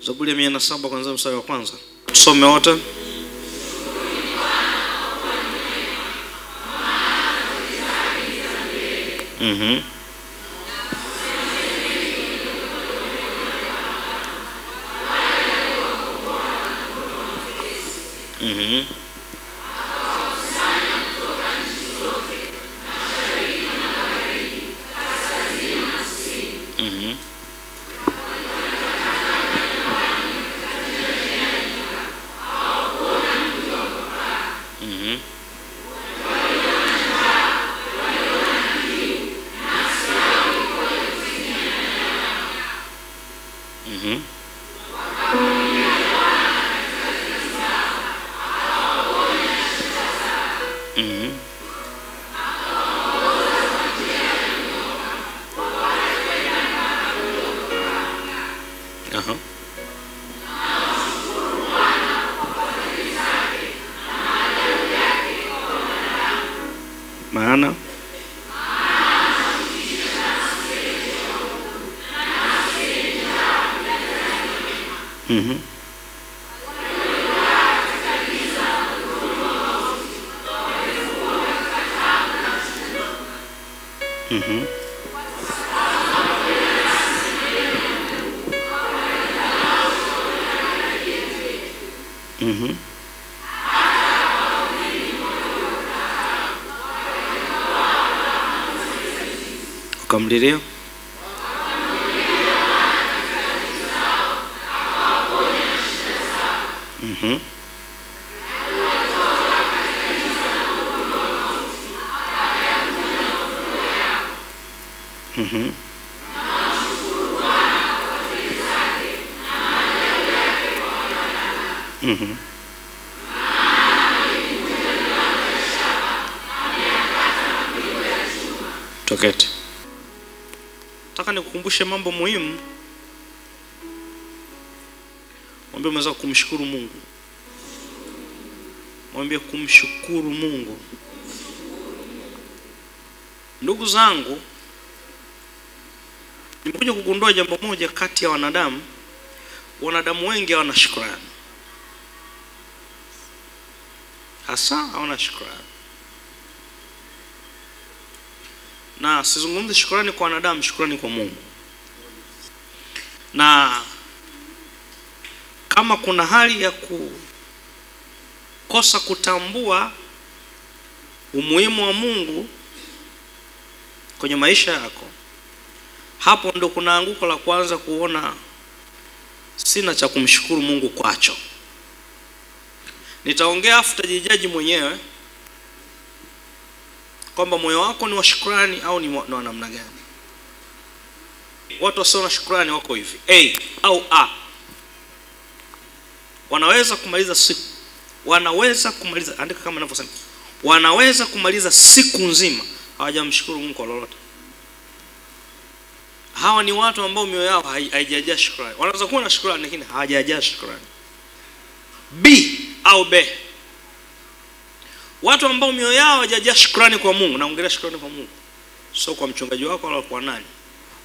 Zaburi ya 107 kuanzia mstari wa kwanza. Tusome wote. Maana ukamlilia toketi. Nataka nikukumbushe mambo muhimu. Mwambie umeweza kumshukuru Mungu. Mwambie kumshukuru Mungu. Ndugu zangu, nimekuja kugundua jambo moja kati ya wanadamu. Wanadamu wengi hawana shukrani. Hasa hawana shukrani. Na sizungumzi shukrani kwa wanadamu, shukrani kwa Mungu. Na kama kuna hali ya kukosa kutambua umuhimu wa Mungu kwenye maisha yako, hapo ndo kuna anguko la kwanza, kuona sina cha kumshukuru Mungu kwacho. Nitaongea afu utajijaji mwenyewe kwamba moyo wako ni wa shukrani au ni wa namna gani. Watu wasio na shukrani wako hivi, A au A. Wanaweza kumaliza siku, wanaweza kumaliza, andika kama ninavyosema, wanaweza kumaliza siku nzima hawajamshukuru Mungu kwa lolote. Hawa ni watu ambao mioyo yao haijajaa shukrani. Wanaweza kuwa na shukrani lakini hawajajaa shukrani. B au B, watu ambao mioyo yao haijajaa shukrani kwa Mungu. Naongelea shukrani kwa Mungu, sio kwa mchungaji wako wala kwa nani.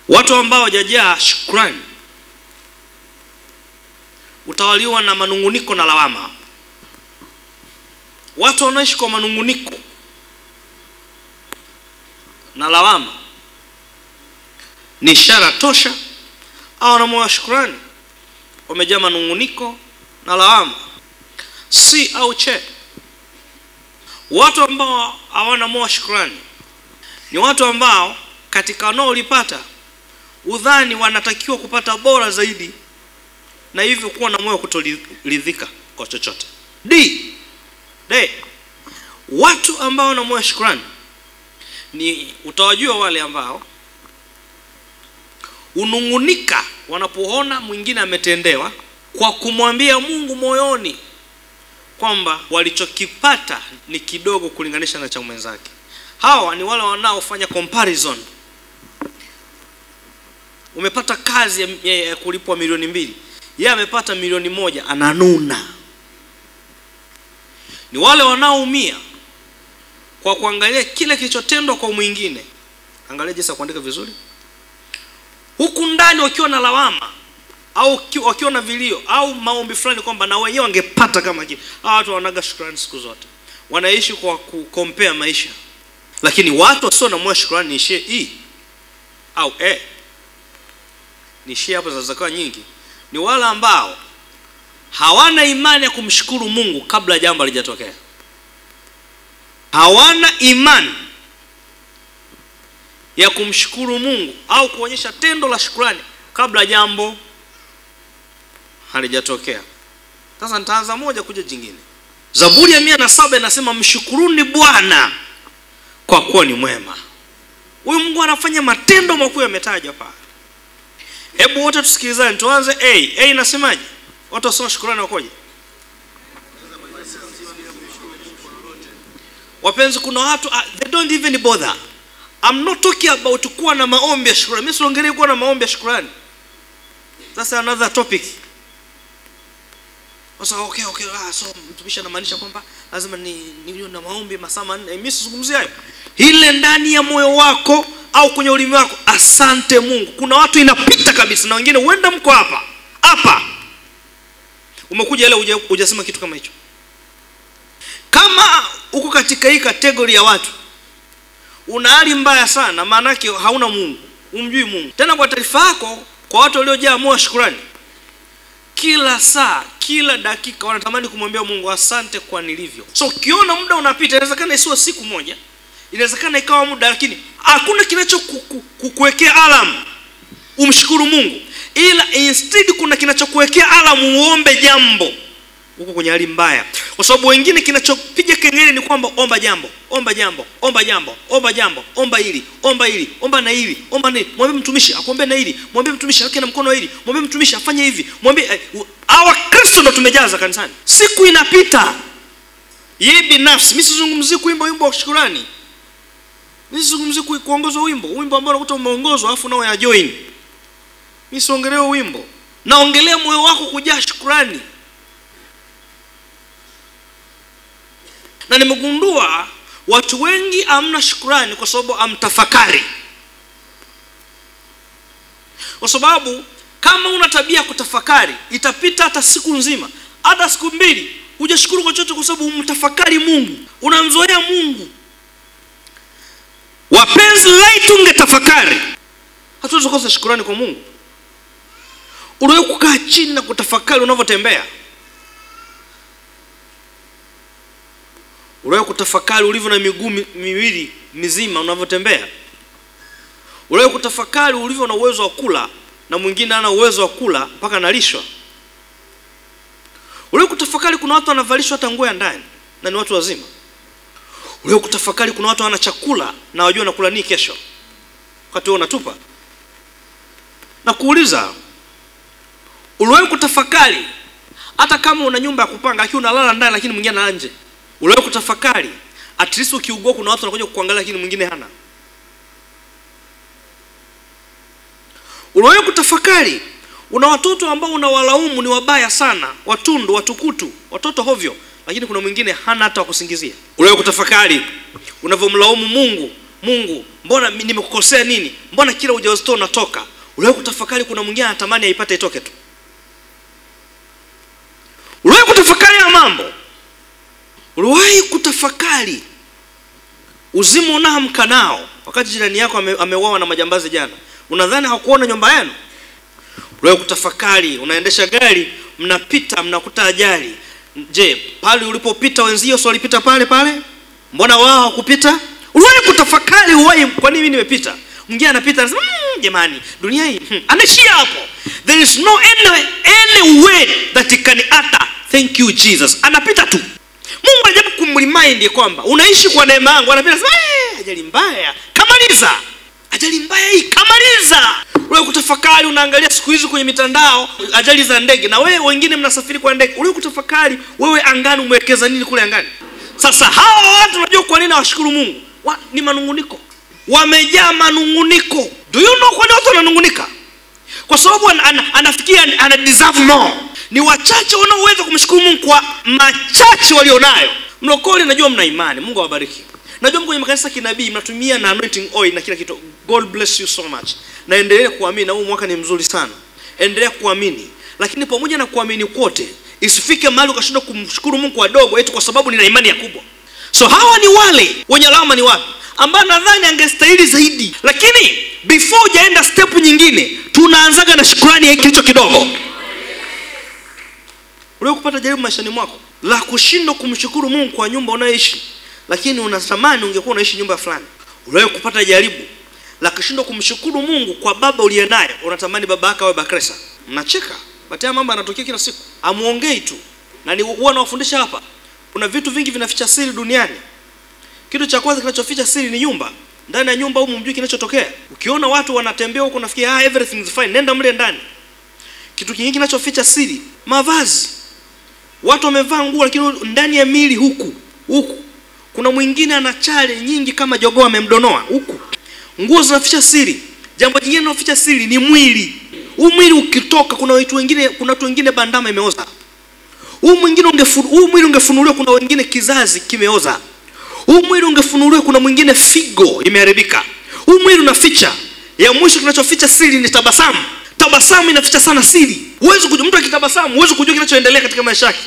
Watu ambao hawajajaa shukrani utawaliwa na manunguniko na lawama. Watu wanaishi kwa manunguniko na lawama ni ishara tosha au na moyo wa shukrani wamejaa manunguniko na lawama. C au che, watu ambao hawana moyo wa shukrani ni watu ambao katika wanaolipata udhani wanatakiwa kupata bora zaidi, na hivyo kuwa na moyo wa kutoridhika kwa chochote. D, watu ambao wana moyo wa shukrani ni utawajua wale ambao unungunika wanapoona mwingine ametendewa, kwa kumwambia Mungu moyoni kwamba walichokipata ni kidogo kulinganisha na cha mwenzake. Hawa ni wale wanaofanya comparison. Umepata kazi ya kulipwa milioni 2, yeye amepata milioni 1, ananuna. Ni wale wanaoumia kwa kuangalia kile kilichotendwa kwa mwingine. Angalia jinsi kuandika vizuri. Huku ndani wakiwa na lawama au wakiwa na vilio au maombi fulani kwamba na wenyewe wangepata kama kile. Watu wanaga shukrani siku zote, wanaishi kwa kukompea maisha. Lakini watu wasio na moyo shukrani niishie E au A, niishie hapo za zakawa nyingi, ni wale ambao hawana imani ya kumshukuru Mungu kabla jambo halijatokea. Hawana imani ya kumshukuru Mungu au kuonyesha tendo la shukrani kabla jambo halijatokea. Sasa nitaanza moja kuja jingine. Zaburi ya 107 inasema mshukuruni Bwana kwa kuwa ni mwema. Huyu Mungu anafanya matendo makuu yametajwa pale. Hebu wote tusikilizane, tuanze A. A inasemaje? Watu wasema shukrani wakoje? Wapenzi, kuna watu they don't even bother. I'm not talking about kuwa na maombi ya shukrani. Mimi siongelei kuwa na maombi ya shukrani. That's another topic. Sasa okay, so mtumishi anamaanisha kwamba lazima niwe na maombi masaa 4. Mimi sizungumzia hayo. Ile ndani ya moyo wako au kwenye ulimi wako, asante Mungu. Kuna watu inapita kabisa, na wengine huenda mko hapa umekuja ile hujasema kitu kama hicho. Kama uko katika hii kategori ya watu, una hali mbaya sana, maana yake hauna Mungu, umjui Mungu. Tena kwa taarifa yako, kwa watu waliojaa moyo wa shukrani, kila saa, kila dakika wanatamani kumwambia Mungu asante kwa nilivyo. So ukiona muda unapita, inawezekana isiwe siku moja, inawezekana ikawa muda, lakini hakuna kinachokuwekea alarm umshukuru Mungu, ila instead kuna kinachokuwekea alarm uombe jambo uko kwenye hali mbaya. Kwa sababu wengine kinachopiga kengele ni kwamba omba jambo, omba hili, omba na hili, omba na hili. Mwambie mtumishi akuombe na hili, mwambie mtumishi aweke na mkono hili, mwambie mtumishi afanye hivi, mwambie hawa Kristo ndo tumejaza kanisani. Siku inapita. Yeye binafsi, mimi sizungumzii kuimba wimbo wa shukrani. Mimi sizungumzii kuongozwa wimbo ambao unakuta umeongozwa afu nao ya join. Mimi siongelea wimbo. Naongelea moyo wako kujaa shukrani. Na nimegundua watu wengi hamna shukrani kwa sababu amtafakari. Kwa sababu kama una tabia kutafakari, itapita hata siku nzima, hata siku 2 hujashukuru kwa chochote, kwa sababu umtafakari Mungu, unamzoea Mungu. Wapenzi, laiti ungetafakari, hatuwezi kukosa shukrani kwa Mungu. Unawe kukaa chini na kutafakari unavyotembea. Unawe kutafakari ulivyo na miguu miwili mizima unavyotembea. Unawe kutafakari ulivyo na uwezo wa kula na mwingine hana uwezo wa kula mpaka analishwa. Unawe kutafakari kuna watu wanavalishwa hata nguo ya ndani na ni watu wazima. Unawe kutafakari kuna watu wana chakula na wajua nakula nini kesho, wakati wao unatupa. Na kuuliza, unawe kutafakari hata kama una nyumba ya kupanga, lakini unalala ndani lakini mwingine analala nje. Unawe kutafakari at least ukiugua kuna watu wanakuja kukuangalia lakini mwingine hana. Unawe kutafakari una watoto ambao unawalaumu ni wabaya sana, watundu, watukutu, watoto hovyo, lakini kuna mwingine hana hata kusingizia. Unawe kutafakari unavyomlaumu Mungu, mbona nimekukosea nini? Mbona kila ujauzito unatoka? Unawe kutafakari kuna mwingine anatamani aipate itoke tu. Unawe kutafakari ya mambo. Uliwahi kutafakari uzima unahamka nao wakati jirani yako ameuawa na majambazi jana? Unadhani hakuona nyumba yenu? Uliwahi kutafakari unaendesha gari, mnapita mnakuta ajali. Je, pale ulipopita wenzio sio walipita pale? Mbona wao hawakupita? Uliwahi kutafakari kwa nini mimi nimepita? Mwingine anapita anasema jamani dunia hii anaishia hapo. There is no any way that he can utter thank you Jesus. Anapita tu. Mungu anajaribu kumremind kwamba unaishi kwa neema yangu. Anapenda sema ajali mbaya kamaliza. Ajali mbaya hii kamaliza. Wewe kutafakari unaangalia siku hizi kwenye mitandao ajali za ndege, na wewe wengine mnasafiri kwa ndege. Wewe kutafakari wewe angani umewekeza nini kule angani? Sasa hao watu unajua kwa nini hawashukuru Mungu? Ni manunguniko. Wamejaa manunguniko. Do you know kwa nini watu wananungunika? Kwa sababu anafikia ana deserve more. Ni wachache wanaoweza kumshukuru Mungu kwa machache walionayo. Mlokole najua mna imani, Mungu awabariki. Najua kwenye makanisa kinabii mnatumia na anointing oil na kila kitu. God bless you so much. Naendelee kuamini na huu mwaka ni mzuri sana. endelea kuamini. Lakini pamoja na kuamini kwote, isifike mahali ukashindwa kumshukuru Mungu kwa dogo eti kwa sababu nina imani ya kubwa. So hawa ni wale wenye lawama ni wapi? Ambao nadhani angestahili zaidi. Lakini before hujaenda step nyingine, tunaanzaga na shukrani ya kilicho kidogo. Ule kupata jaribu maishani mwako la kushindwa kumshukuru Mungu kwa nyumba unayoishi, lakini unatamani ungekuwa unaishi nyumba fulani. Ule kupata jaribu la kushindwa kumshukuru Mungu kwa baba uliye naye, unatamani baba yako awe bakresa. Mnacheka, batia mambo yanatokea kila siku. Amuongei tu. Na ni huwa nawafundisha hapa. Kuna vitu vingi vinaficha siri duniani. Kitu cha kwanza kinachoficha siri ni nyumba. Ndani ya nyumba huko mjui kinachotokea. Ukiona watu wanatembea huko unafikia everything is fine, nenda mle ndani. Kitu kingine kinachoficha siri, mavazi. Watu wamevaa nguo lakini ndani ya mili huku kuna mwingine ana chale nyingi kama jogoo amemdonoa huku. Nguo zinaficha siri. Jambo jingine linaloficha siri ni mwili. Huu mwili ukitoka kuna watu wengine bandama imeoza. Huu mwili ungefunuliwa kuna wengine kizazi kimeoza. Huu mwili ungefunuliwa kuna mwingine figo imeharibika. Huu mwili unaficha. Ya mwisho kinachoficha siri ni tabasamu. Tabasamu inaficha sana siri. Huwezi kujua mtu akitabasamu, huwezi kujua kinachoendelea katika maisha yake.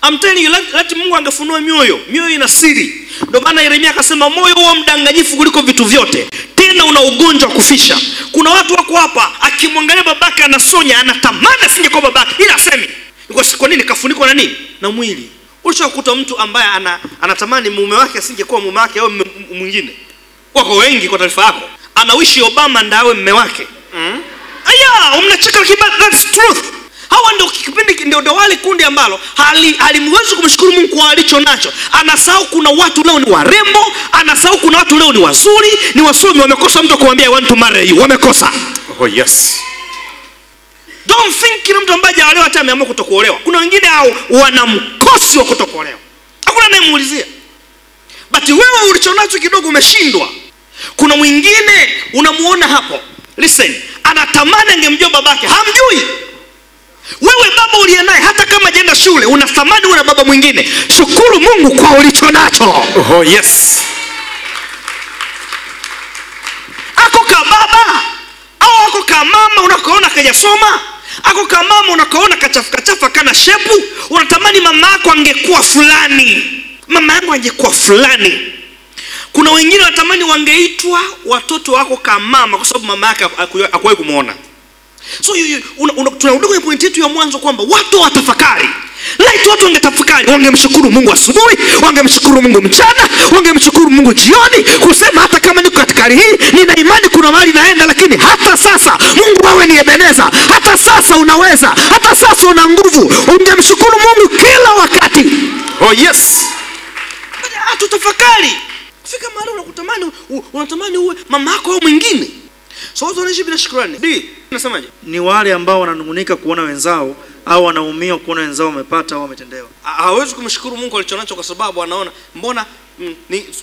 I'm telling you, lati Mungu angefunua mioyo. Mioyo ina siri. Ndio maana Yeremia akasema moyo huo mdanganyifu kuliko vitu vyote, tena una ugonjwa kufisha. Kuna watu wako hapa akimwangalia babake anasonya, anatamani asingekuwa babake, ila asemi. Kwa nini? Kafunikwa na nini? Na mwili. Ulishakuta mtu ambaye anatamani mume wake asingekuwa mume wake au mwingine. Wako wengi kwa taarifa yako. Anawishi Obama ndawe mume wake. Aya, mnacheka kiba, that's truth. Hawa ndio kipindi ndio wale kundi ambalo halimwezi kumshukuru Mungu kwa alicho nacho. Anasahau kuna watu leo ni warembo, anasahau kuna watu leo ni wazuri, ni wasomi, wamekosa mtu kumwambia I want to marry you. Wamekosa. Oh yes. Don't think kila mtu ambaye hajaolewa hata ameamua kutokuolewa. Kuna wengine hao wana mkosi wa kutokuolewa. Hakuna anayemuulizia. But wewe ulichonacho kidogo umeshindwa. Kuna mwingine unamuona hapo. Listen, anatamani angemjua babake, hamjui. Wewe baba uliye naye hata kama jenda shule, unatamani una baba mwingine. Shukuru Mungu kwa ulichonacho. Oh yes. Ako kama baba au ako kama mama unakoona kajasoma, ako kama mama unakoona kachafa kana shepu, unatamani mama yako angekuwa fulani. Mama yangu angekuwa fulani. Kuna wengine wanatamani wangeitwa watoto wako kama mama kwa sababu mama yake hakuwahi kumuona. So tunarudi kwenye point yetu ya mwanzo kwamba watu watafakari. Like watu wangetafakari, wangemshukuru Mungu asubuhi, wangemshukuru Mungu mchana, wangemshukuru Mungu jioni, kusema hata kama niko katika hali hii, nina imani kuna mahali naenda, lakini hata sasa Mungu wewe ni Ebeneza. Hata sasa unaweza, hata sasa una nguvu. Ungemshukuru Mungu kila wakati. Oh yes. Tutafakari. Fika mahali unatamani uwe mama yako au mwingine. So watu wanaishi bila shukrani. Unasemaje? Ni wale ambao wananungunika kuona wenzao au wanaumia kuona wenzao wamepata au wametendewa. Hawezi kumshukuru Mungu alichonacho kwa sababu anaona mbona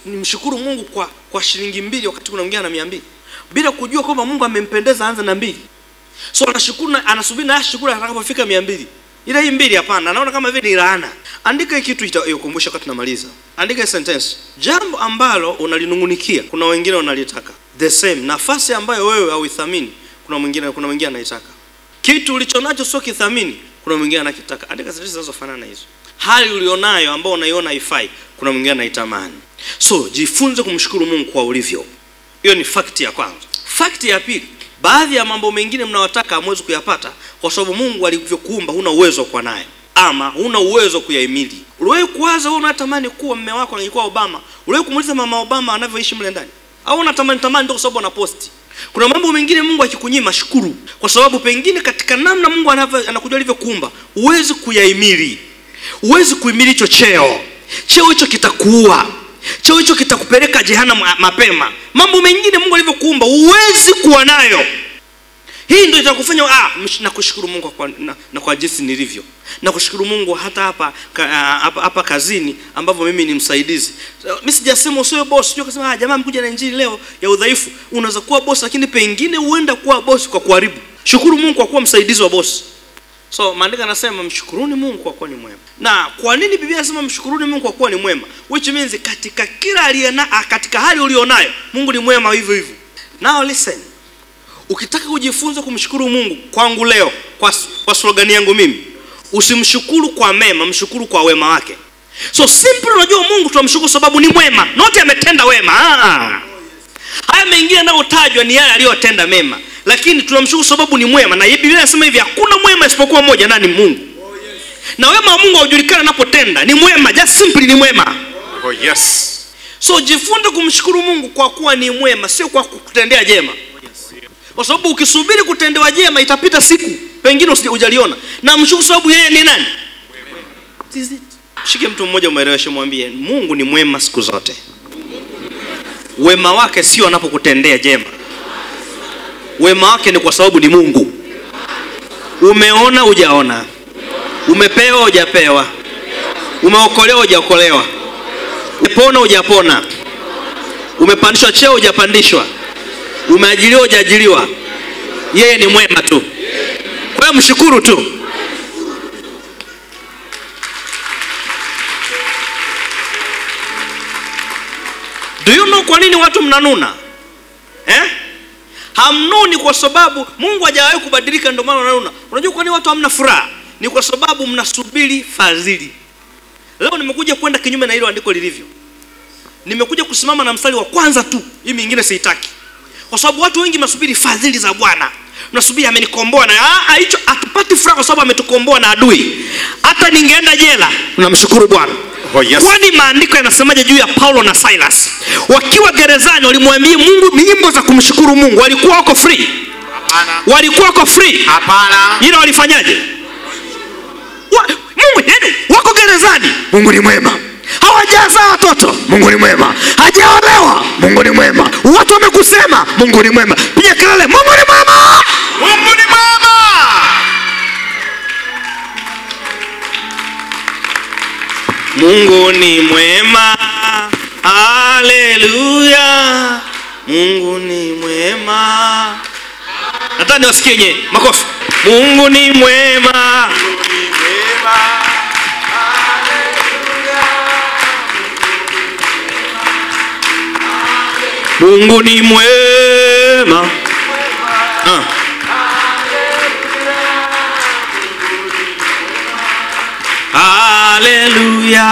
nimshukuru Mungu kwa shilingi 2 wakati kuna mwingine ana 200. Bila kujua kwamba Mungu amempendeza anza na 2. So anashukuru, anasubiri na ashukuru atakapofika 200. Ila hii 2 hapana, anaona kama vile ni laana. Andika kitu itakukumbusha wakati tunamaliza. Andika sentence. Jambo ambalo unalinungunikia kuna wengine wanalitaka. The same nafasi ambayo wewe hauithamini kuna mwingine anaitaka. Kitu ulichonacho sio kithamini, kuna mwingine anakitaka. Andika sentences zinazofanana hizo. Hali ulionayo ambayo unaiona haifai, kuna mwingine anaitamani. So jifunze kumshukuru Mungu kwa ulivyo. Hiyo ni fact ya kwanza. Fact ya pili, baadhi ya mambo mengine mnawataka hamwezi kuyapata kwa sababu Mungu alivyokuumba huna uwezo kwa naye, ama huna uwezo kuyahimili. Uliwahi kuwaza wewe unatamani kuwa mume wako angekuwa Obama? Uliwahi kumuuliza mama Obama anavyoishi mle ndani? Au unatamani ndio kwa sababu anaposti? Kuna mambo mengine Mungu akikunyima shukuru, kwa sababu pengine katika namna Mungu anakujua alivyokuumba huwezi kuyahimili. Huwezi kuhimili hicho cheo. Cheo hicho kitakuua. Cheo hicho kitakupeleka jehanamu mapema. Mambo mengine Mungu alivyokuumba huwezi kuwa nayo. Hii ndio itakufanya nakushukuru Mungu kwa jinsi nilivyo. Nakushukuru Mungu hata hapa kazini ambapo mimi ni msaidizi. Mimi sijasema usiwe boss, sio kusema jamaa mkuja na injili leo ya udhaifu. Unaweza kuwa boss lakini pengine uenda kuwa boss kwa kuharibu. Shukuru Mungu kwa kuwa msaidizi wa boss. So maandiko yanasema mshukuruni Mungu kwa kuwa ni mwema. Na kwa nini Biblia inasema mshukuruni Mungu kwa kuwa ni mwema? Which means katika kila katika hali ulionayo Mungu ni mwema hivyo hivyo. Now listen. Ukitaka kujifunza kumshukuru Mungu kwangu leo, kwa slogan yangu mimi, usimshukuru kwa mema, mshukuru kwa wema wake. So simple, unajua Mungu tunamshukuru sababu ni mwema, not ametenda wema. Haya mengine yanayotajwa ni yale aliyotenda mema, lakini tunamshukuru sababu ni mwema. Na Biblia inasema hivi, hakuna mwema isipokuwa mmoja, nani? Mungu. Na wema wa Mungu haujulikana anapotenda, ni mwema, just simply ni mwema. Oh yes. So jifunze kumshukuru Mungu kwa kuwa ni mwema, sio kwa kutendea jema. Kwa sababu ukisubiri kutendewa jema itapita siku, pengine hujaliona. Na mshukuru sababu yeye ni nani? Shike mtu mmoja umeeleweshe, mwambie Mungu ni mwema siku zote. Wema wake sio anapokutendea jema. Wema wake ni kwa sababu ni Mungu. Umeona hujaona, umepewa hujapewa, umeokolewa hujaokolewa, umepona hujapona, umepandishwa cheo hujapandishwa, umeajiriwa hujaajiriwa, yeye ni mwema tu. Kwa hiyo mshukuru tu. Do you know kwa nini watu mnanuna? Hamnuni kwa sababu Mungu hajawahi kubadilika, ndio maana mnanuna. Unajua kwa nini watu hamna furaha? Ni kwa sababu mnasubiri fadhili. Leo nimekuja kwenda kinyume na hilo andiko lilivyo. Nimekuja kusimama na mstari wa kwanza tu, hii mingine siitaki. Kwa sababu watu wengi mnasubiri fadhili za Bwana. Mnasubiri amenikomboa, na hicho atupati furaha kwa sababu ametukomboa na adui. Hata ningeenda jela, tunamshukuru Bwana. Oh yes. Kwani maandiko yanasemaje juu ya Paulo na Silas? Wakiwa gerezani walimwambia Mungu nyimbo za kumshukuru Mungu. Walikuwa wako free? Hapana. Walikuwa wako free? Hapana. Ila walifanyaje? Mungu neno wako gerezani, Mungu ni mwema. Hawajazaa watoto, Mungu ni mwema. Hajaolewa, Mungu ni mwema. Watu wamekusema, Mungu ni mwema. Piga kelele, Mungu ni mwema. Mungu ni mwema. Mungu ni mwema. Haleluya. Mungu ni mwema. Nataka niwasikie nye makofi. Mungu ni mwema. Mungu ni mwema. Haleluya.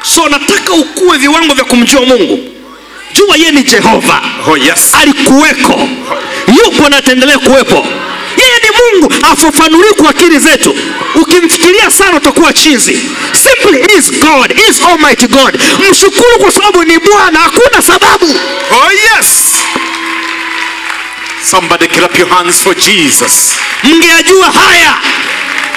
So nataka ukue viwango vya kumjua Mungu. Jua yeye ni Jehova. Oh yes. Alikuweko, yupo na ataendelea kuwepo. Yeye ni Mungu, afafanuli kwa akili zetu. Ukimfikiria sana utakuwa chizi. Simply is God, is Almighty God. Mshukuru kwa sababu ni Bwana, hakuna sababu. Oh yes. Somebody clap your hands for Jesus. Mngeajua haya.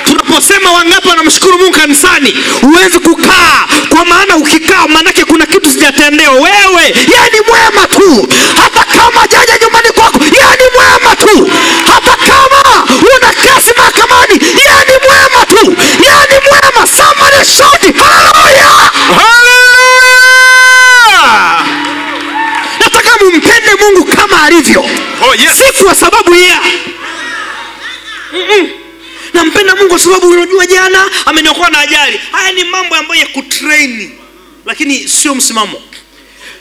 Tunaposema wangapi wanamshukuru Mungu kanisani, huwezi kukaa, kwa maana ukikaa manake kuna kitu sijatendewa. Wewe, yeye ni mwema tu. Hata kama jaja nyumbani kwako, yeye ni mwema tu. Hata kama una kesi mahakamani, yeye ni mwema tu. Yeye ni mwema. Somebody shout hallelujah. Hallelujah. Nataka mumpende Mungu kama alivyo. Oh yes. Si kwa sababu yeye nampenda Mungu kwa sababu unajua jana ameniokoa na ajali. Haya ni mambo ambayo ya kutrain, lakini sio msimamo.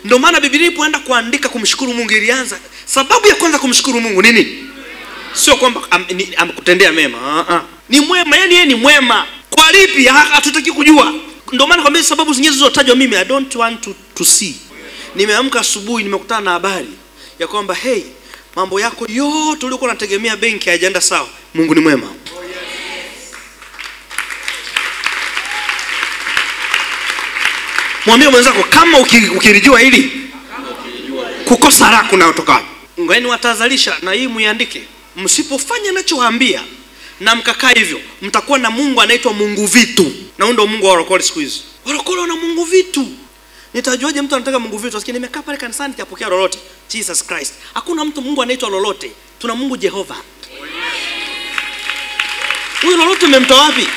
Ndio maana Biblia ilipoenda kuandika kumshukuru Mungu ilianza, sababu ya kwanza kumshukuru Mungu nini? Sio kwamba amekutendea mema. Ni mwema, yani yeye ni mwema. Kwa lipi? Hatutaki kujua. Ndio maana kwa sababu zingine zilizotajwa mimi I don't want to see. Nimeamka asubuhi nimekutana na habari ya kwamba hey, mambo yako yote uliokuwa unategemea benki haijaenda sawa. Mungu ni mwema. Mwambie mwenzako kama ukilijua hili, kukosa raha kunayotoka wapi? Ngani watazalisha na hii muiandike. Msipofanya ninachowaambia na mkakaa hivyo, mtakuwa na Mungu anaitwa Mungu vitu. Na ndio Mungu wa warokole siku hizi. Warokole wana Mungu vitu. Nitajuaje mtu anataka Mungu vitu? Asikie nimekaa pale kanisani nitapokea lolote. Jesus Christ. Hakuna mtu Mungu anaitwa lolote. Tuna Mungu Jehova. Huyu lolote umemtoa wapi?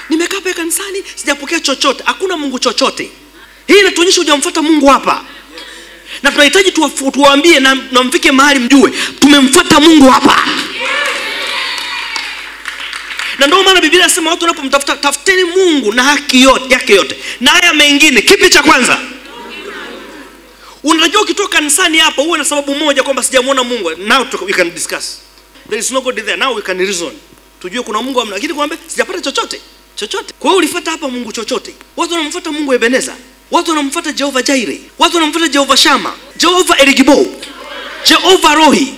Nimekaa pale kanisani sijapokea chochote. Hakuna Mungu chochote. Hii inatuonyesha hujamfuata Mungu hapa. Na tunahitaji tuwaambie na mfike mahali mjue tumemfuata Mungu hapa. Na ndio maana Biblia inasema watu wanapomtafuta, tafuteni Mungu na haki yote yake yote. Na haya mengine, kipi cha kwanza? Unajua ukitoka kanisani hapa uwe na sababu moja kwamba sijamuona Mungu. Now we can discuss. There is no God there. Now we can reason. Tujue kuna Mungu amna. Lakini kwamba sijapata chochote. Kwa hiyo ulifuata hapa Mungu chochote. Watu wanamfuata Mungu Ebeneza. Watu wanamfuata Jehova Jireh. Watu wanamfuata Jehova Shama. Jehova Eligibo. Jehova Rohi.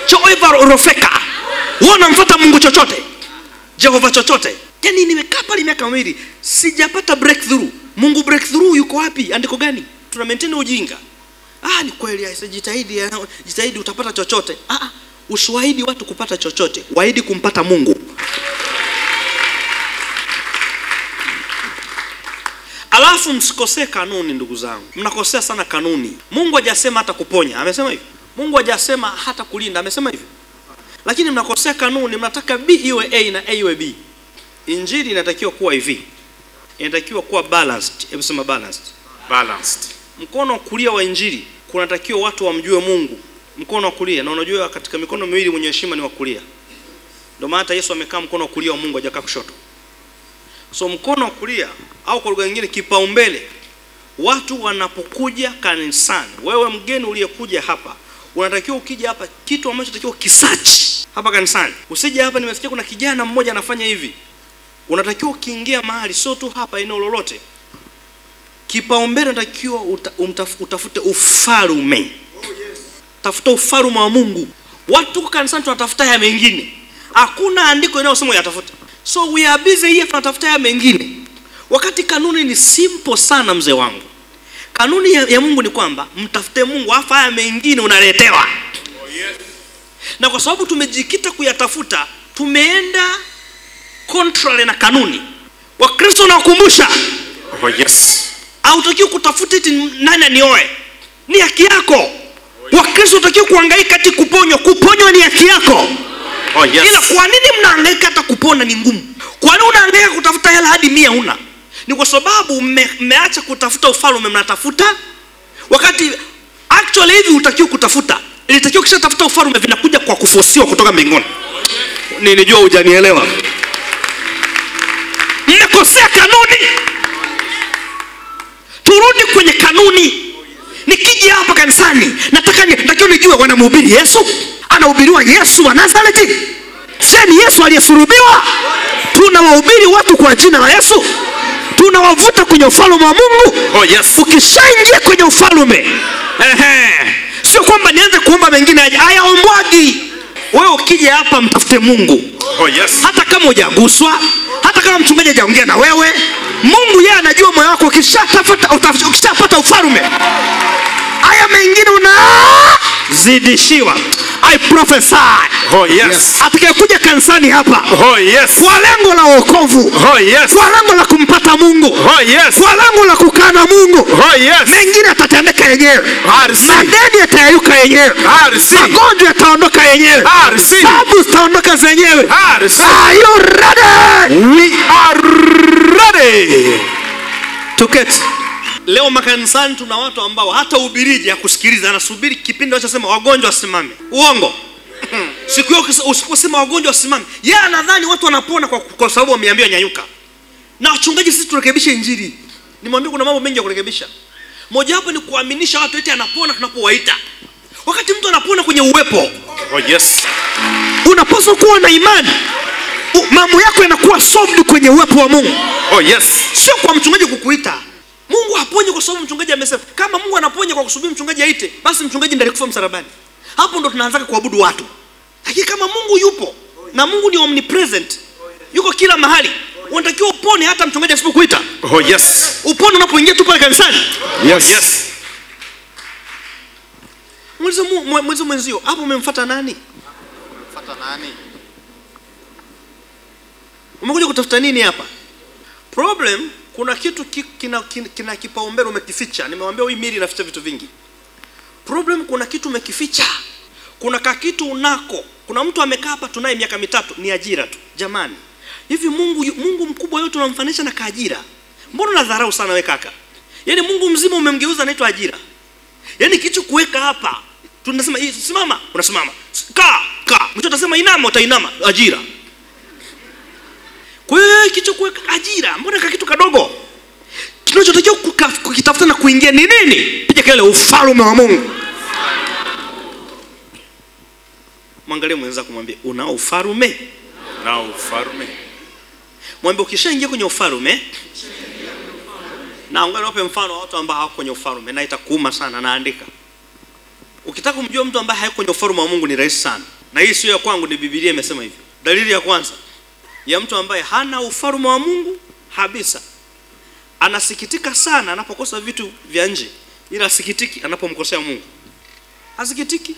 Jehova Rofeka. Wanamfuata Mungu chochote. Jehova chochote. Yaani nimekaa pale miaka miwili sijapata breakthrough. Mungu breakthrough yuko wapi? Andiko gani? Tuna maintain ujinga. Ni kweli jitahidi utapata chochote. Usiwaahidi watu kupata chochote. Waahidi kumpata Mungu. Alafu msikosee kanuni ndugu zangu. Mnakosea sana kanuni. Mungu hajasema hata kuponya. Amesema hivi. Mungu hajasema hata kulinda. Amesema hivi. Lakini mnakosea kanuni. Mnataka B iwe A na A iwe B. Injili inatakiwa kuwa hivi. Inatakiwa kuwa balanced. Hebu sema balanced. Mkono wa kulia wa injili kunatakiwa watu wamjue Mungu. Mkono wa kulia, na unajua katika mikono miwili mwenye heshima ni wa kulia. Ndio maana Yesu amekaa mkono wa kulia wa Mungu, hajakaa kushoto. So mkono wa kulia au kwa lugha nyingine kipaumbele, watu wanapokuja kanisani, wewe mgeni uliyekuja hapa, unatakiwa ukija hapa kitu ambacho unatakiwa kisearch hapa kanisani. Usije hapa nimesikia kuna kijana mmoja anafanya hivi. Unatakiwa ukiingia mahali sio tu hapa eneo lolote. Kipaumbele unatakiwa utafute ufalme. Tafuta ufalme wa Mungu. Watu kwa kanisani tunatafuta haya mengine. Hakuna andiko linalosema yatafuta. So we are busy here tunatafuta haya mengine. Wakati kanuni ni simple sana mzee wangu. Kanuni ya Mungu ni kwamba mtafute Mungu, afa haya mengine unaletewa. Na kwa sababu tumejikita kuyatafuta, tumeenda contrary na kanuni. Wakristo nawakumbusha. Hautakiwi kutafuta eti nani anioe. Ni haki yako. Wakristo utakiwa kuhangaika ati kuponywa. Kuponywa ni haki yako. Ila kwa nini mnahangaika hata kupona ni ngumu? Kwa nini unahangaika kutafuta hela hadi 100 huna? Ni kwa sababu mmeacha kutafuta ufalme, mnatafuta wakati actually hivi utakiwa kutafuta. Ilitakiwa kisha tafuta ufalme vinakuja kwa kufosiwa kutoka mbinguni. Nilijua hujanielewa. Mmekosea kanuni. Turudi kwenye kanuni. Nikija hapa kanisani natakiwa nijue wanamhubiri Yesu. Anahubiriwa Yesu wa Nazareti. Sasa ni Yesu aliyesulubiwa. Tunawahubiri watu kwa jina la Yesu. Tunawavuta kwenye ufalme wa Mungu. Ukishaingia kwenye ufalme, sio kwamba nianze kuomba mengine aje. Hayaombwagi. Wewe ukija hapa mtafute Mungu. Hata kama hujaguswa, hata kama mchungaji hajaongea na wewe, Mungu yeye anajua moyo wako. Ukishapata ufalme, haya mengine unazidishiwa. I prophesy. Atakayekuja kanisani hapa kwa lengo la wokovu, kwa lengo la kumpata Mungu, kwa lengo la kukaa na Mungu, mengine atatendeka yenyewe. Madeni yatayuka yenyewe. Magonjwa yataondoka yenyewe. Sababu zitaondoka zenyewe. Are you ready? We are ready. Tuketi. Leo makanisani tuna watu ambao hata ubiriji ya kusikiliza, anasubiri kipindi wanachosema wagonjwa wasimame. Uongo. Siku hiyo usiposema wagonjwa wasimame, yeye anadhani watu wanapona kwa sababu wameambiwa nyanyuka. Na wachungaji sisi turekebishe injili. Nimwambia kuna mambo mengi ya kurekebisha. Moja hapo ni kuaminisha watu eti anapona tunapowaita. Wakati mtu anapona kwenye uwepo. Unapaswa kuwa na imani. Mambo yako yanakuwa solved kwenye uwepo wa Mungu. Sio kwa mchungaji kukuita. Mungu haponye kwa sababu mchungaji amesema. Kama Mungu anaponya kwa kusubiri mchungaji aite, basi mchungaji ndiye alikufa msalabani. Hapo ndo tunaanza kuabudu watu. Lakini kama Mungu yupo na Mungu ni omnipresent, yuko kila mahali, unatakiwa upone hata mchungaji asipokuita. Upone unapoingia tu pale kanisani. Mwenzio, hapo umemfuata nani? Umekuja kutafuta nini hapa? Problem, kuna kitu kina kipaumbele umekificha. Nimewambia hii mili inaficha vitu vingi. Problem, kuna kitu umekificha. Kuna kitu unako. Kuna mtu amekaa hapa tunaye miaka 3 ni ajira tu. Jamani, hivi Mungu mkubwa yote unamfanisha na kaajira? Mbona unadharau sana wewe kaka? Yaani Mungu mzima umemgeuza anaitwa ajira. Yaani kitu kuweka hapa, tunasema simama, unasimama. Kaa. Mtu atasema inama, utainama, ajira. Kwa hiyo kitu kuweka ajira, mbona kitu kadogo? Tunachotakiwa kukitafuta na kuingia ni nini? Piga kelele, ufalme wa Mungu. Mwangalie mwenzako, mwambie unao ufalme. Unao ufalme. Mwambie ukishaingia kwenye ufalme. Na ngoja niwape mfano wa watu ambao hawako kwenye ufalme na itakuuma sana. Naandika. Ukitaka kumjua mtu ambaye hayuko kwenye ufalme wa Mungu ni rahisi sana. Na hii sio ya kwangu, ni Biblia imesema hivyo. Dalili ya kwanza ya mtu ambaye hana ufalme wa Mungu kabisa, anasikitika sana anapokosa vitu vya nje, ila asikitiki anapomkosea Mungu. Asikitiki.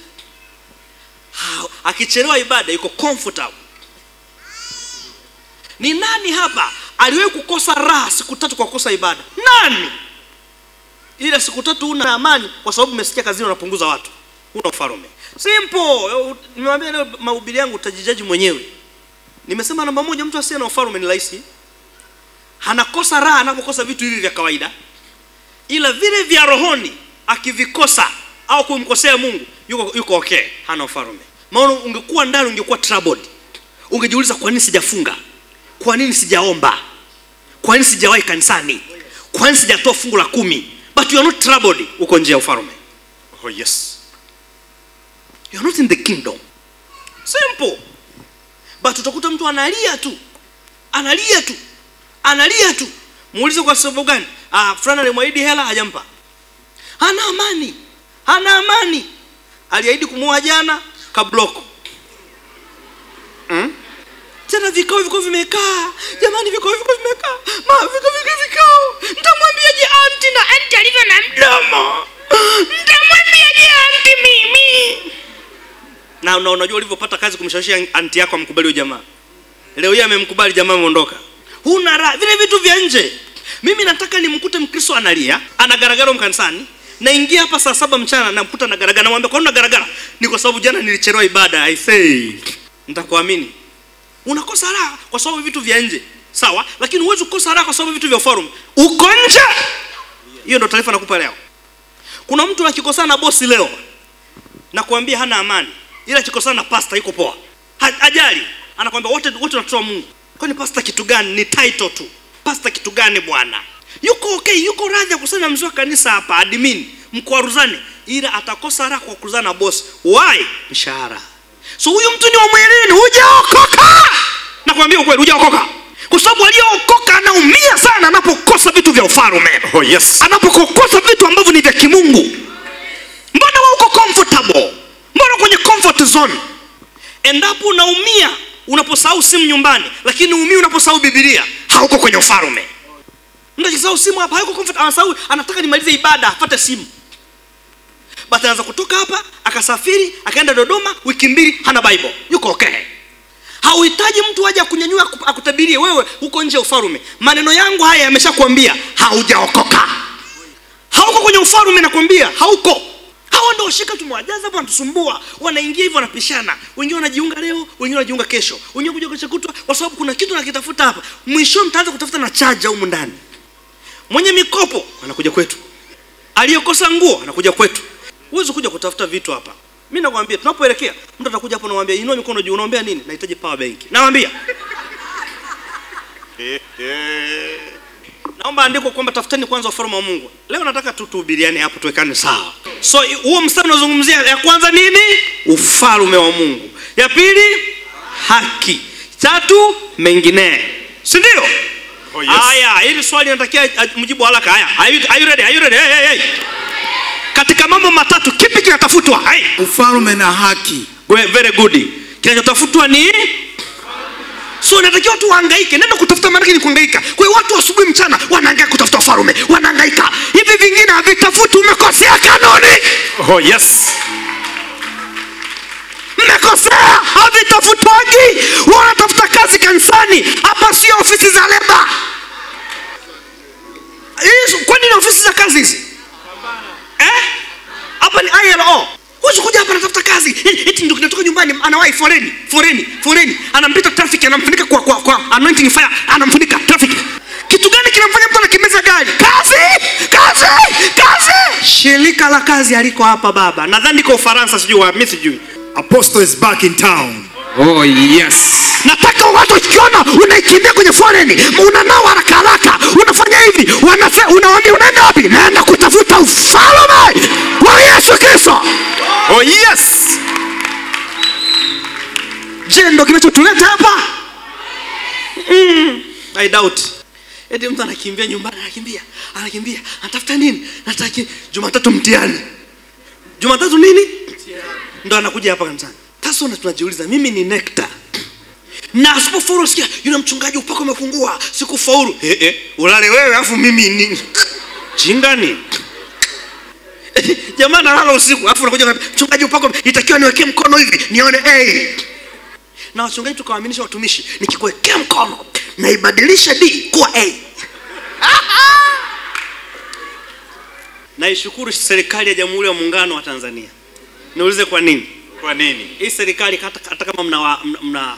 Akichelewa ibada yuko comfortable. Ni nani hapa aliwahi kukosa raha siku 3 kwa kukosa ibada? Nani? Ila siku 3 una amani kwa sababu umesikia kazini unapunguza watu. Una ufalme. Simple. Nimwambia leo mahubiri yangu utajijaji mwenyewe. Nimesema namba 1, mtu asiye na ufalme ni rahisi. Anakosa raha anapokosa vitu hivi vya kawaida. Ila vile vya rohoni akivikosa au kumkosea Mungu yuko okay, hana ufalme. Maana ungekuwa ndani ungekuwa troubled. Ungejiuliza kwa nini sijafunga? Kwa nini sijaomba? Kwa nini sijawahi kanisani? Kwa nini sijatoa fungu la 10? But you are not troubled, uko nje ya ufalme. Oh yes. You are not in the kingdom. Simple. But utakuta mtu analia tu. Analia tu. Muulize kwa sababu gani? Fulani alimwahidi hela hajampa. Hana amani. Aliahidi kumuoa jana, kabloko. Tena vikao vimekaa. Jamani vikao vimekaa. Vikao. Nitamwambiaje auntie na auntie alivyo na mdomo? Nitamwambiaje auntie mimi? Na unajua ulivyopata kazi kumshawishi auntie yako amkubali jamaa. Leo yeye amemkubali jamaa ameondoka. Huna raha. Vile vitu vya nje. Mimi nataka nimkute Mkristo analia, anagaragara mkanisani, naingia hapa saa 7 mchana namkuta anagaragara, namwambia kwa nini unagaragara? Ni kwa sababu jana nilichelewa ibada. I say, nitakuamini. Unakosa raha kwa sababu vitu vya nje. Sawa, lakini huwezi kukosa raha kwa sababu vitu vya ufalme. Uko nje. Hiyo ndio taarifa nakupa leo. Kuna mtu akikosana na bosi leo, nakwambia hana amani. Ila akikosana na pastor yuko poa. Ajali, anakwambia wote tunatoa Mungu. Kwani pastor kitu gani? Ni title tu. Pastor kitu gani bwana? Yuko okay, yuko radhi kusana mzee wa kanisa hapa, admin, mkwaruzane, ila atakosa raha kwa kuzana na boss. Why? Mshahara. So huyu mtu ni wa mwilini, hujaokoka. Nakwambia ukweli, hujaokoka. Kwa sababu aliyookoka anaumia sana anapokosa vitu vya ufalme. Oh yes. Anapokosa vitu ambavyo ni vya kimungu. Mbona wewe uko comfortable? Mbona kwenye comfort zone? Endapo unaumia unaposahau simu nyumbani, lakini uumia unaposahau Biblia, hauko kwenye ufalme. Ndio kisahau simu hapa, hayuko comfort, anasahau, anataka nimalize ibada apate simu. Basi anaanza kutoka hapa, akasafiri, akaenda Dodoma, wiki 2 hana Bible. Yuko okay. Hauhitaji mtu aje kunyanyua akutabirie wewe uko nje ya ufalme. Maneno yangu haya yameshakwambia haujaokoka. Hauko kwenye ufalme nakwambia, hauko. Hao ndio shika tumewajaza hapa wanatusumbua. Wanaingia hivyo wanapishana. Wengine wanajiunga leo, wengine wanajiunga kesho. Wengine kuja kesho kutwa kwa sababu kuna kitu nakitafuta hapa. Mwisho mtaanza kutafuta na charger huko ndani. Mwenye mikopo anakuja kwetu. Aliyokosa nguo anakuja kwetu. Huwezi kuja kutafuta vitu hapa. Mimi nakwambia tunapoelekea mtu atakuja hapo anamwambia inua mikono juu, unaombea nini? Nahitaji power bank. Naambia. Naomba andiko kwamba tafuteni kwanza ufalme wa Mungu. Leo nataka tuhubiriane hapo tuwekane sawa. So huo mstari unazungumzia ya kwanza nini? Ufalme wa Mungu. Ya pili haki. 3 mengine. Si ndio? Oh yes. Haya, hili swali natakia mjibu haraka. Haya. Are you ready? Hey. Katika mambo matatu kipi kinatafutwa? Ufalme na haki. Very good. Kinachotafutwa ni so natakiwa tu hangaike. Nenda kutafuta maana ni kuhangaika. Kwa hiyo watu asubuhi mchana wanahangaika kutafuta ufalme, wanahangaika. Hivi vingine havitafuti, umekosea kanuni. Oh yes. Mmekosea, havitafutwaji. Wanatafuta kazi kanisani, hapa sio ofisi za leba. Kwani ni ofisi za kazi hizi? Hapa ni ILO. Huwezi kuja hapa natafuta kazi. Eti ndio kinatoka nyumbani anawahi foreni. Anampita traffic, anamfunika kwa anointing fire, anamfunika traffic. Kitu gani kinamfanya mtu anakimeza gari? Kazi. Shirika la kazi aliko hapa baba. Nadhani kwa Ufaransa sijui. Apostle is back in town. Oh yes. Nataka watu wakiona unaikimbia kwenye foreni, unanao haraka, unafanya hivi. hivi, unawaambia unaenda wapi? Naenda kutafuta ufalme wa Yesu Kristo. Oh yes. Je, ndio kinachotuleta hapa? I doubt. Eti mtu anakimbia nyumbani, anakimbia, anatafuta nini? Nataka Jumatatu mtihani. Jumatatu nini? Ndio anakuja hapa kanisani. Sasa tunajiuliza, mimi ni nectar. Na asipofaulu sikia, yule mchungaji upako umefungua, sikufaulu. Ulale wewe afu mimi ni chingani. Jamaa analala usiku, afu anakuja mchungaji upako itakiwa niwekee mkono hivi, nione Na wachungaji tukawaaminisha watumishi, nikikuwekea mkono na ibadilisha D kuwa A. Naishukuru serikali ya Jamhuri ya Muungano wa Tanzania. Niulize kwa nini? Kwa nini? Hii serikali hata kama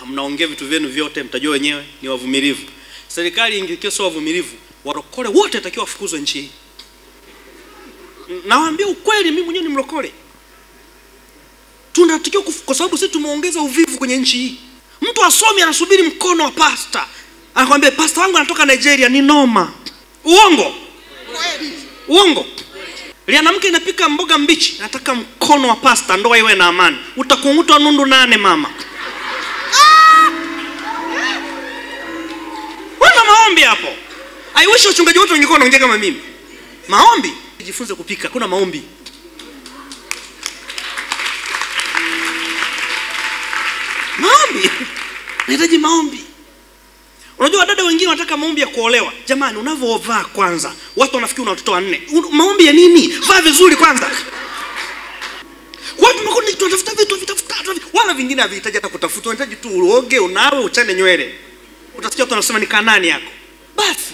mnaongea vitu vyenu vyote mtajua wenyewe ni wavumilivu. Serikali ingekuwa sio wavumilivu, warokole wote watakiwa wafukuzwe nchi hii. Nawaambia ukweli, mimi mwenyewe ni mrokole. Tunatakiwa kwa sababu sisi tumeongeza uvivu kwenye nchi hii. Mtu asomi anasubiri mkono wa pasta. Anakuambia pasta wangu anatoka Nigeria, ni noma. Uongo. Uongo. Lianamke inapika mboga mbichi, nataka mkono wa pasta ndoa iwe na amani. Utakungutwa nundu 8 mama. Wana maombi hapo. I wish wachungaji wote wangekuwa wanaongea kama mimi. Maombi, jifunze kupika, kuna maombi. Maombi. Nahitaji maombi. Unajua dada wengine wanataka maombi ya kuolewa. Jamani, unavovaa kwanza, watu wanafikiri una watoto 4. Maombi ya nini? Vaa vizuri kwanza. Watu wamekuwa tunatafuta vitu vitafuta, wala vingine havihitaji hata kutafuta, unahitaji tu uoge, unawe, uchane nywele. Utasikia watu wanasema ni Kanani yako. Basi.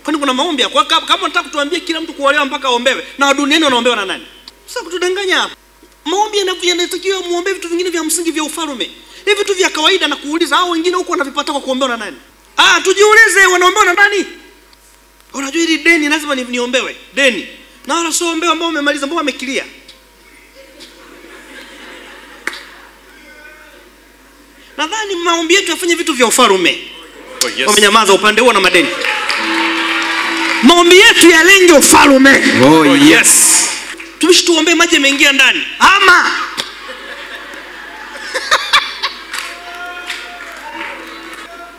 Kwani kuna maombi yako? Kama unataka kutuambia kila mtu kuolewa mpaka aombewe, na duniani wanaombewa na nani? Sasa kutudanganya hapa. Maombi yanatakiwa muombe vitu vingine vya msingi vya ufalme. Hivi vitu vya kawaida na kuuliza hao wengine huko wanavipata kwa kuombewa na nani? Tujiulize wanaombewa na nani? Unajua hili deni lazima niombewe. Deni. Na wala sio ombewa ambao umemaliza, ambao amekilia. Nadhani maombi yetu yafanye vitu vya ufalme. Oh yes. Wamenyamaza upande huo na madeni. Maombi yetu yalenge ufalme. Oh yes. Tumishi tuombe maji yameingia ndani. Ama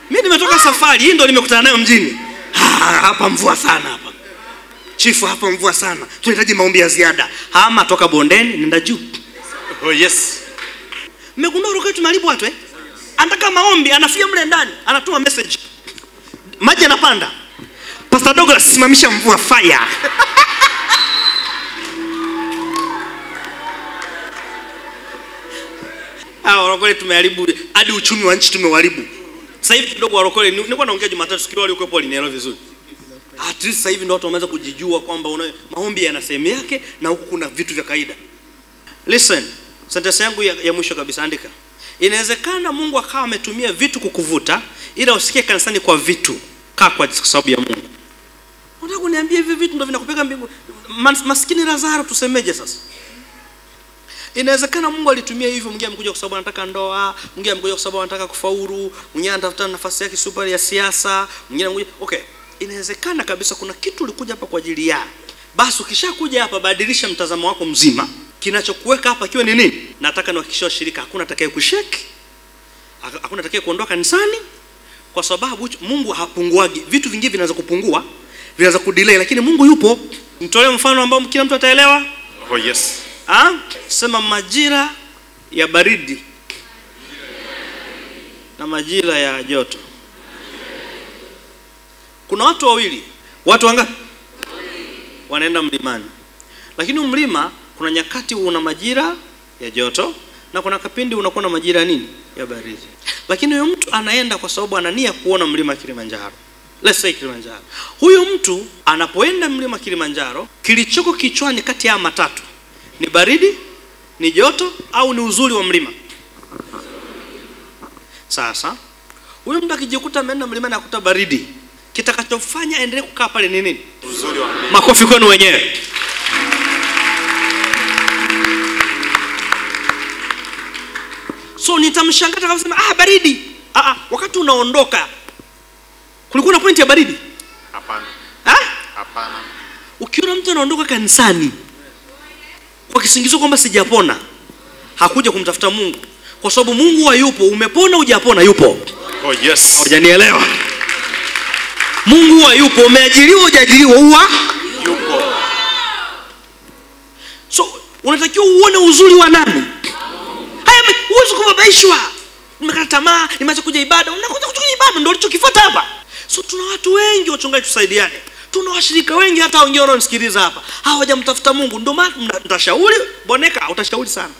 mimi nimetoka safari, hii ndo nimekutana nayo mjini. Hapa mvua sana hapa. Chifu, hapa mvua sana. Tunahitaji maombi ya ziada. Ama toka bondeni nenda juu. Oh yes. Mmegundua roho yetu maharibu watu Anataka maombi, anafia mle ndani, anatuma message. Maji yanapanda. Pastor Douglas simamisha mvua fire. Warokole tumeharibu hadi uchumi wa nchi tumeharibu. Sasa hivi kidogo warokole, nilikuwa naongea Jumatatu sikio wale uko linielewa vizuri. At least sasa hivi ndio watu wameanza kujijua kwamba maombi yana sehemu yake na huku kuna vitu vya kawaida. Listen, sentence yangu ya mwisho kabisa, andika. Inawezekana Mungu akawa ametumia vitu kukuvuta ila usikie kanisani kwa vitu, kaa kwa sababu ya Mungu. Unataka kuniambia hivi vitu ndio vinakupeka mbingu? Maskini Lazaro tusemeje sasa? Inawezekana Mungu alitumia hivyo, mwingine amekuja kwa sababu anataka ndoa, mwingine amekuja kwa sababu anataka kufaulu, mwingine anatafuta nafasi yake super ya siasa, mwingine amekuja. Okay, inawezekana kabisa kuna kitu ulikuja hapa kwa ajili ya. Basi ukishakuja hapa badilisha mtazamo wako mzima. Kinachokuweka hapa kiwe ni nini? Nataka niwahakikishie shirika hakuna atakaye kusheki. Hakuna atakaye kuondoka kanisani kwa sababu Mungu hapunguagi. Vitu vingine vinaweza kupungua, vinaweza kudelay, lakini Mungu yupo. Mtolee mfano ambao kila mtu ataelewa. Oh yes. Sema majira ya baridi na majira ya joto. Kuna watu wawili. Watu wangapi? Wanaenda mlimani. Lakini mlima kuna nyakati una majira ya joto na kuna kipindi unakuwa na majira nini? Ya baridi. Lakini huyo mtu anaenda kwa sababu anania kuona mlima Kilimanjaro. Let's say Kilimanjaro. Huyo mtu anapoenda mlima Kilimanjaro, kilichoko kichwani kati ya matatu ni baridi, ni joto au ni uzuri wa mlima? Sasa huyo mtu akijikuta ameenda mlimani akuta baridi, kitakachofanya endelee kukaa pale ni nini? Uzuri wa mlima. Makofi kwenu wenyewe. So nitamshangaa kama sema baridi. Wakati unaondoka kulikuwa na point ya baridi? Hapana. Hapana. Ukiona mtu anaondoka kanisani kwa kisingizio kwamba sijapona, hakuja kumtafuta Mungu, kwa sababu Mungu hayupo. Umepona hujapona, yupo. Oh yes. Hujanielewa? Mungu hayupo. Umeajiriwa hujajiriwa, huwa Yupo. So unatakiwa uone uzuri wa nani? Haya, huwezi kubabaishwa. Nimekata tamaa, nimeacha kuja ibada. Unakuja kuja ibada ndio ulichokifuata hapa. So tuna watu wengi, wachungaji tusaidiane. Tuna washirika wengi, hata wengine wanaonisikiliza hapa hawajamtafuta Mungu. Ndio maana mtashauri boneka, utashauri sana.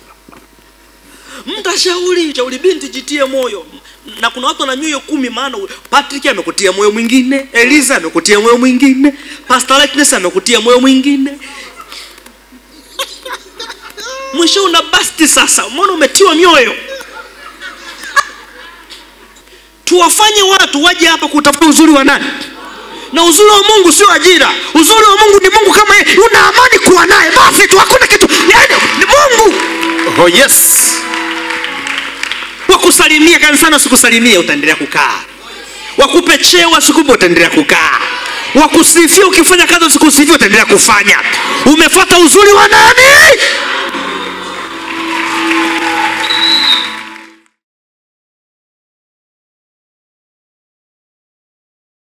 Mtashauri binti, jitie moyo. Na kuna watu wana mioyo 10, maana Patrick amekutia moyo mwingine, Eliza amekutia moyo mwingine, Pastor Likeness amekutia moyo mwingine. Mwisho una basti sasa. Umeona umetiwa mioyo. Tuwafanye watu waje hapa kutafuta uzuri wa nani? Na uzuri wa Mungu sio ajira. Uzuri wa Mungu ni Mungu kama yeye. Una amani kuwa naye. Basi tu hakuna kitu. Yaani ni Mungu. Oh yes. Wakusalimia kanisani usikusalimie utaendelea kukaa. Wakupe cheo usikupe utaendelea kukaa. Wakusifia ukifanya kazi usikusifia utaendelea kufanya. Umefuata uzuri wa nani?